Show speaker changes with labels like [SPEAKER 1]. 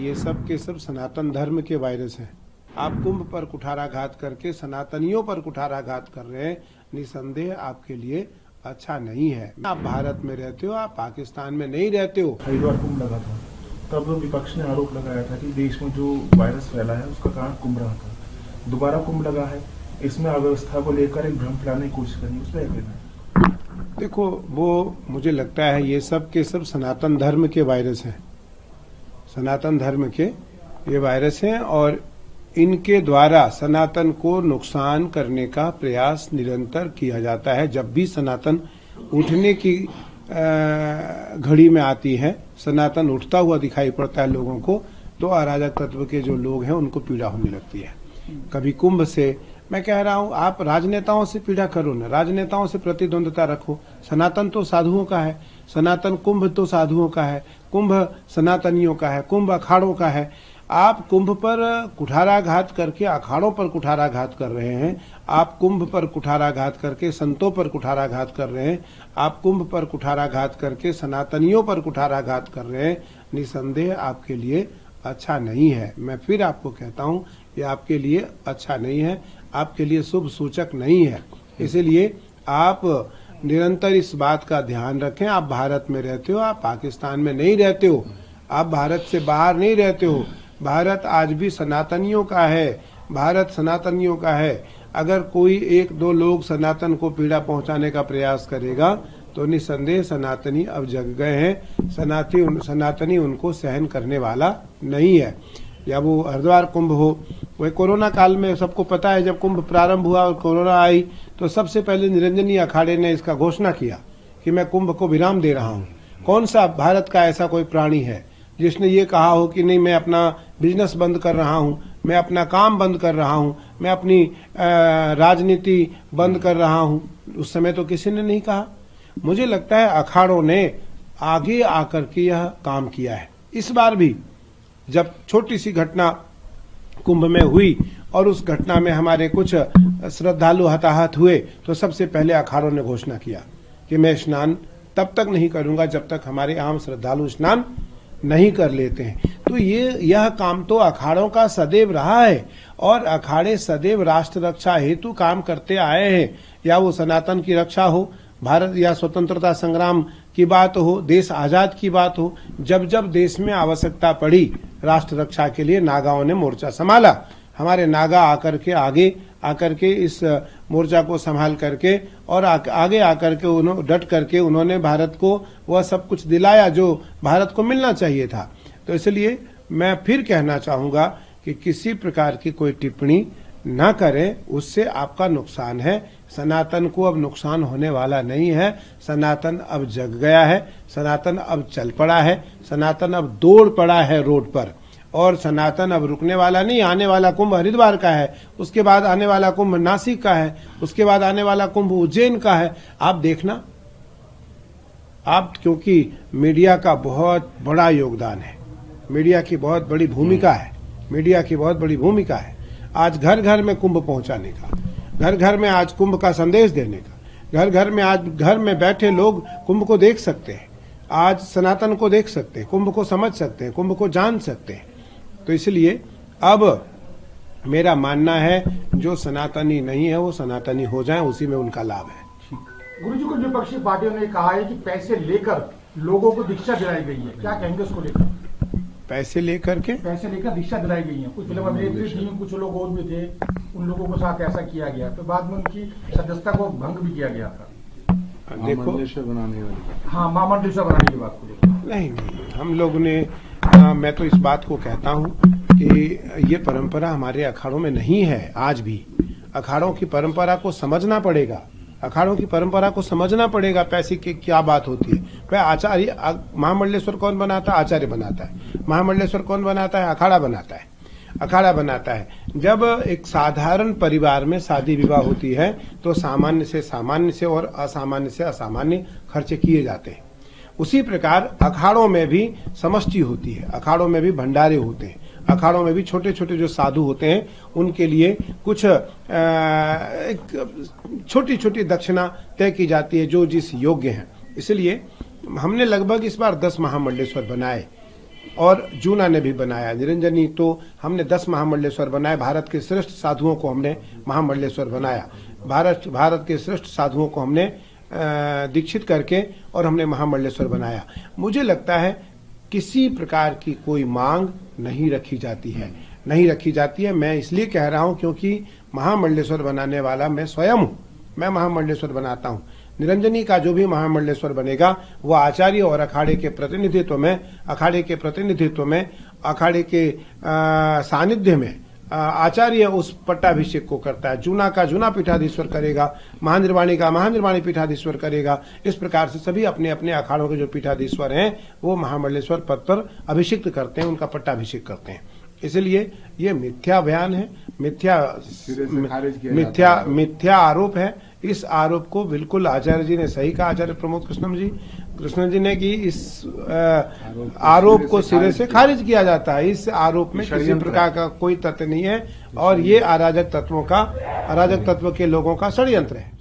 [SPEAKER 1] ये सब के सब सनातन धर्म के वायरस हैं। आप कुंभ पर कुठाराघात करके सनातनियों पर कुठाराघात कर रहे हैं, निसंदेह आपके लिए अच्छा नहीं है। आप भारत में रहते हो, आप पाकिस्तान में नहीं रहते हो।
[SPEAKER 2] हरिद्वार कुंभ लगा था, तब विपक्ष ने आरोप लगाया था कि देश में जो वायरस फैला है उसका कारण कुंभ रहा था। दोबारा कुंभ लगा है, इसमें अव्यवस्था को लेकर एक भ्रम फैलाने की कोशिश करनी, उस पर क्या कहना है?
[SPEAKER 1] देखो, वो मुझे लगता है ये सब के सब सनातन धर्म के वायरस हैं। सनातन धर्म के ये वायरस हैं और इनके द्वारा सनातन को नुकसान करने का प्रयास निरंतर किया जाता है। जब भी सनातन उठने की घड़ी में आती है, सनातन उठता हुआ दिखाई पड़ता है लोगों को, तो अराजक तत्व के जो लोग हैं उनको पीड़ा होने लगती है। कभी कुंभ से, मैं कह रहा हूं आप राजनेताओं से पीड़ा करो ना, राजनेताओं से प्रतिद्वंदता रखो। सनातन तो साधुओं का है, सनातन कुंभ तो साधुओं का है, कुंभ सनातनियों का है, कुंभ अखाड़ों का है। आप कुंभ पर कुठाराघात करके अखाड़ों पर कुठाराघात कर रहे हैं, आप कुंभ पर कुठाराघात करके संतों पर कुठाराघात कर रहे हैं, आप कुंभ पर कुठाराघात करके सनातनियों पर कुठाराघात कर रहे हैं। निसंदेह आपके लिए अच्छा नहीं है। मैं फिर आपको कहता हूं, ये आपके लिए अच्छा नहीं है, आपके लिए शुभ सूचक नहीं है। इसलिए आप निरंतर इस बात का ध्यान रखें। आप भारत में रहते हो, आप पाकिस्तान में नहीं रहते हो, आप भारत से बाहर नहीं रहते हो। भारत आज भी सनातनियों का है, भारत सनातनियों का है। अगर कोई एक दो लोग सनातन को पीड़ा पहुंचाने का प्रयास करेगा तो निसंदेह सनातनी अब जग गए हैं। सनातनी उनको सहन करने वाला नहीं है। या वो हरिद्वार कुंभ हो, वही कोरोना काल में सबको पता है, जब कुंभ प्रारंभ हुआ और कोरोना आई तो सबसे पहले निरंजनी अखाड़े ने इसका घोषणा किया कि मैं कुंभ को विराम दे रहा हूँ। कौन सा भारत का ऐसा कोई प्राणी है जिसने ये कहा हो कि नहीं, मैं अपना बिजनेस बंद कर रहा हूँ, मैं अपना काम बंद कर रहा हूँ, मैं अपनी राजनीति बंद कर रहा हूँ? उस समय तो किसी ने नहीं कहा। मुझे लगता है अखाड़ों ने आगे आकर के यह काम किया है। इस बार भी जब छोटी सी घटना कुंभ में हुई और उस घटना में हमारे कुछ श्रद्धालु हताहत हुए, तो सबसे पहले अखाड़ों ने घोषणा किया कि मैं स्नान तब तक नहीं करूंगा जब तक हमारे आम श्रद्धालु स्नान नहीं कर लेते हैं। तो यह काम तो अखाड़ों का सदैव रहा है और अखाड़े सदैव राष्ट्र रक्षा हेतु काम करते आए हैं। या वो सनातन की रक्षा हो, भारत या स्वतंत्रता संग्राम की बात हो, देश आजाद की बात हो, जब जब देश में आवश्यकता पड़ी राष्ट्र रक्षा के लिए नागाओं ने मोर्चा संभाला। हमारे नागा आगे आकर के इस मोर्चा को संभाल करके और आगे आकर के उन्होंने डट करके उन्होंने भारत को वह सब कुछ दिलाया जो भारत को मिलना चाहिए था। तो इसलिए मैं फिर कहना चाहूंगा कि किसी प्रकार की कोई टिप्पणी न करें, उससे आपका नुकसान है। सनातन को अब नुकसान होने वाला नहीं है। सनातन अब जग गया है, सनातन अब चल पड़ा है, सनातन अब दौड़ पड़ा है रोड पर, और सनातन अब रुकने वाला नहीं। आने वाला कुंभ हरिद्वार का है, उसके बाद आने वाला कुंभ नासिक का है, उसके बाद आने वाला कुंभ उज्जैन का है। आप देखना, आप, क्योंकि मीडिया का बहुत बड़ा योगदान है, मीडिया की बहुत बड़ी भूमिका है, मीडिया की बहुत बड़ी भूमिका है। आज घर घर में कुंभ पहुंचाने का, घर घर में आज कुंभ का संदेश देने का, घर घर में आज घर में बैठे लोग कुंभ को देख सकते हैं, आज सनातन को देख सकते हैं, कुंभ को समझ सकते हैं, कुंभ को जान सकते हैं। तो इसलिए अब मेरा मानना है जो सनातनी नहीं है वो सनातनी हो जाए, उसी में उनका लाभ है।
[SPEAKER 3] गुरुजी, कुछ विपक्षी पार्टियों ने कहा है कि पैसे लेकर लोगों को दीक्षा दिलाई गई है, क्या कहेंगे उसको लेकर?
[SPEAKER 1] पैसे लेकर
[SPEAKER 3] दीक्षा दिलाई गई है। कुछ फिल्म अभिनेत्री थी, कुछ लोग और भी थे, उन लोगों के साथ ऐसा किया गया, तो बाद में उनकी सदस्यता को भंग भी किया गया था।
[SPEAKER 1] देखो,
[SPEAKER 2] महामंडलेश्वर बनाने वाली,
[SPEAKER 3] हाँ, महामंडलेश्वर बनाने की बात को लेकर
[SPEAKER 1] नहीं, हम लोग ने मैं तो इस बात को कहता हूं कि ये परंपरा हमारे अखाड़ों में नहीं है। आज भी अखाड़ों की परंपरा को समझना पड़ेगा, अखाड़ों की परंपरा को समझना पड़ेगा। पैसे की क्या बात होती है? वह आचार्य, महामंडलेश्वर कौन बनाता है? आचार्य बनाता है। महामंडलेश्वर कौन बनाता है? अखाड़ा बनाता है, अखाड़ा बनाता है। जब एक साधारण परिवार में शादी विवाह होती है तो सामान्य से और असामान्य से असामान्य खर्चे किए जाते हैं। उसी प्रकार अखाड़ों में भी समष्टि होती है, अखाड़ों में भी भंडारे होते हैं, अखाड़ों में भी छोटे छोटे जो साधु होते हैं उनके लिए कुछ छोटी छोटी दक्षिणा तय की जाती है जो जिस योग्य हैं। इसलिए हमने लगभग इस बार 10 महामंडलेश्वर बनाए। और जूना ने भी बनाया। निरंजनी तो हमने 10 महामंडलेश्वर बनाए, भारत के श्रेष्ठ साधुओं को हमने महामंडलेश्वर बनाया। भारत के श्रेष्ठ साधुओं को हमने दीक्षित करके और हमने महामंडलेश्वर बनाया। मुझे लगता है किसी प्रकार की कोई मांग नहीं रखी जाती है, मैं इसलिए कह रहा हूं क्योंकि महामंडलेश्वर बनाने वाला मैं स्वयं हूं, मैं महामंडलेश्वर बनाता हूं। निरंजनी का जो भी महामंडलेश्वर बनेगा वो आचार्य और अखाड़े के प्रतिनिधित्व में, अखाड़े के सानिध्य में आचार्य उस पट्टाभिषेक को करता है। जूना का जूना पीठाधीश्वर करेगा, महानिर्वाणी का महानिर्वाणी पीठाधीश्वर करेगा। इस प्रकार से सभी अपने अपने अखाड़ों के जो पीठाधीश्वर हैं वो महामंडलेश्वर पद पर अभिषिक्त करते हैं, उनका पट्टाभिषेक करते हैं। इसलिए ये मिथ्या बयान है, मिथ्या आरोप है। इस आरोप को बिल्कुल आचार्य जी ने सही कहा, आचार्य प्रमोद कृष्ण जी ने कि इस आरोप को सिरे से खारिज किया जाता है। इस आरोप में किसी प्रकार का कोई तथ्य नहीं है और ये अराजक तत्व के लोगों का षड्यंत्र है।